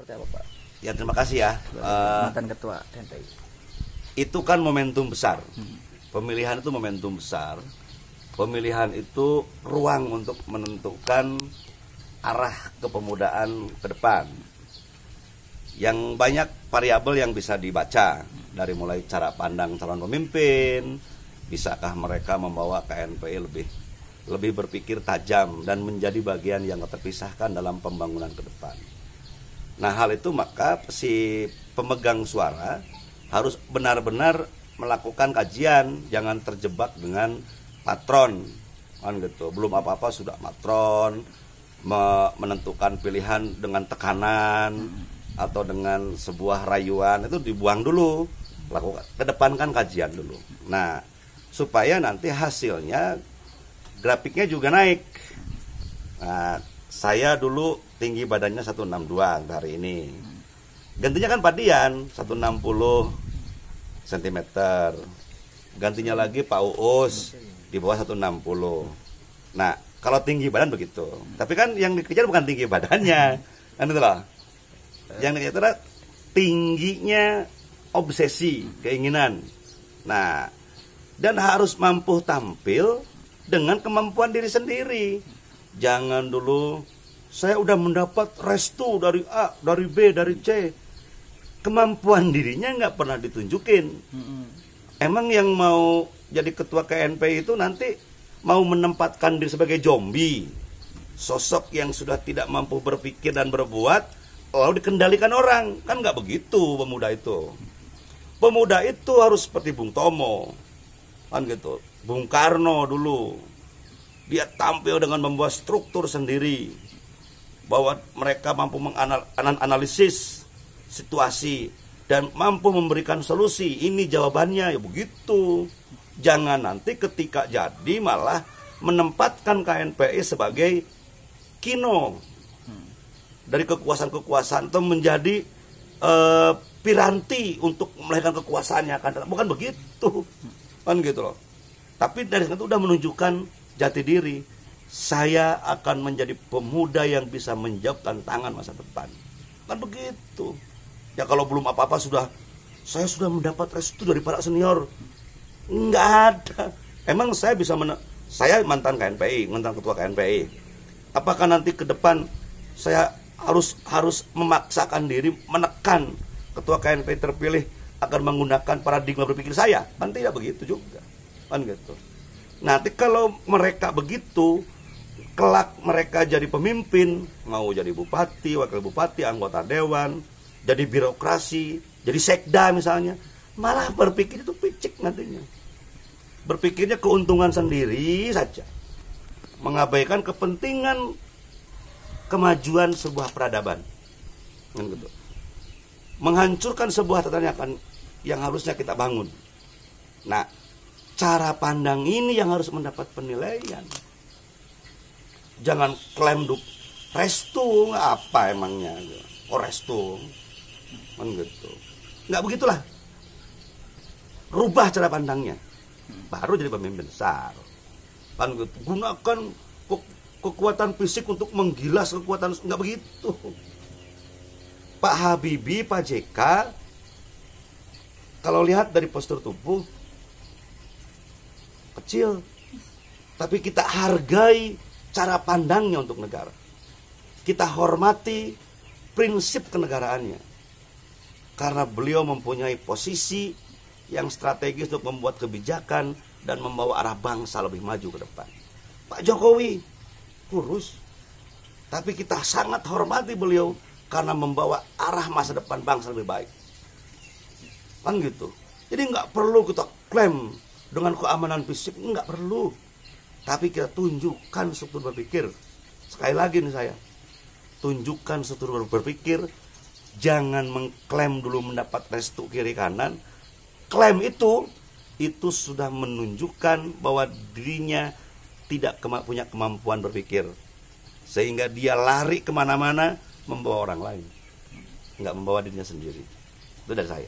Seperti apa, Pak? Ya terima kasih ya. Mantan Ketua DNPI. Itu kan momentum besar. Pemilihan itu momentum besar. Pemilihan itu ruang untuk menentukan arah kepemudaan ke depan. Yang banyak variabel yang bisa dibaca, dari mulai cara pandang calon pemimpin, bisakah mereka membawa KNPI lebih berpikir tajam dan menjadi bagian yang terpisahkan dalam pembangunan ke depan. Nah, hal itu maka si pemegang suara harus benar-benar melakukan kajian, jangan terjebak dengan patron, kan gitu. Belum apa-apa sudah patron, menentukan pilihan dengan tekanan atau dengan sebuah rayuan, itu dibuang dulu. Lakukan, kedepankan kajian dulu. Nah, supaya nanti hasilnya grafiknya juga naik. Nah, saya dulu tinggi badannya 162 hari ini. Gantinya kan Pak Dian 160 cm. Gantinya lagi Pak Uus di bawah 160. Nah, kalau tinggi badan begitu. Tapi kan yang dikejar bukan tinggi badannya. Kan itu loh. Yang dikejar adalah tingginya obsesi, keinginan. Nah, dan harus mampu tampil dengan kemampuan diri sendiri. Jangan dulu saya udah mendapat restu dari A, dari B, dari C. Kemampuan dirinya nggak pernah ditunjukin. Emang yang mau jadi ketua KNPI itu nanti mau menempatkan diri sebagai zombie, sosok yang sudah tidak mampu berpikir dan berbuat, lalu dikendalikan orang. Kan nggak begitu pemuda itu. Pemuda itu harus seperti Bung Tomo, kan gitu. Bung Karno dulu, dia tampil dengan membuat struktur sendiri, bahwa mereka mampu menganalisis situasi dan mampu memberikan solusi. Ini jawabannya, ya begitu. Jangan nanti ketika jadi malah menempatkan KNPI sebagai kino dari kekuasaan-kekuasaan atau menjadi piranti untuk melahirkan kekuasaannya, kan bukan begitu, kan gitu loh. Tapi dari situ udah menunjukkan jati diri. Saya akan menjadi pemuda yang bisa menjawab tantangan masa depan. Kan begitu. Ya kalau belum apa-apa saya sudah mendapat restu dari para senior. Enggak ada. Emang saya bisa saya mantan KNPI, mantan ketua KNPI. Apakah nanti ke depan saya harus memaksakan diri menekan ketua KNPI terpilih akan menggunakan paradigma berpikir saya? Kan tidak begitu juga. Kan gitu. Nanti kalau mereka begitu, kelak mereka jadi pemimpin, mau jadi bupati, wakil bupati, anggota dewan, jadi birokrasi, jadi sekda misalnya, malah berpikir itu picik nantinya. Berpikirnya keuntungan sendiri saja, mengabaikan kepentingan kemajuan sebuah peradaban, gitu. Menghancurkan sebuah tatanan yang harusnya kita bangun. Nah, cara pandang ini yang harus mendapat penilaian. Jangan klaim restu, apa emangnya? Oh restu, kan gitu. Nggak begitulah. Rubah cara pandangnya, baru jadi pemimpin besar. Kan gitu. Gunakan kekuatan fisik untuk menggilas kekuatan, nggak begitu. Pak Habibie, Pak JK, kalau lihat dari postur tubuh kecil, tapi kita hargai cara pandangnya untuk negara. Kita hormati prinsip kenegaraannya. Karena beliau mempunyai posisi yang strategis untuk membuat kebijakan dan membawa arah bangsa lebih maju ke depan. Pak Jokowi kurus, tapi kita sangat hormati beliau karena membawa arah masa depan bangsa lebih baik. Kan gitu. Jadi nggak perlu kita klaim dengan keamanan fisik, nggak perlu. Tapi kita tunjukkan struktur berpikir. Sekali lagi nih saya, tunjukkan struktur berpikir. Jangan mengklaim dulu mendapat restu kiri kanan. Klaim itu sudah menunjukkan bahwa dirinya tidak punya kemampuan berpikir. Sehingga dia lari kemana-mana membawa orang lain, nggak membawa dirinya sendiri. Itu dari saya.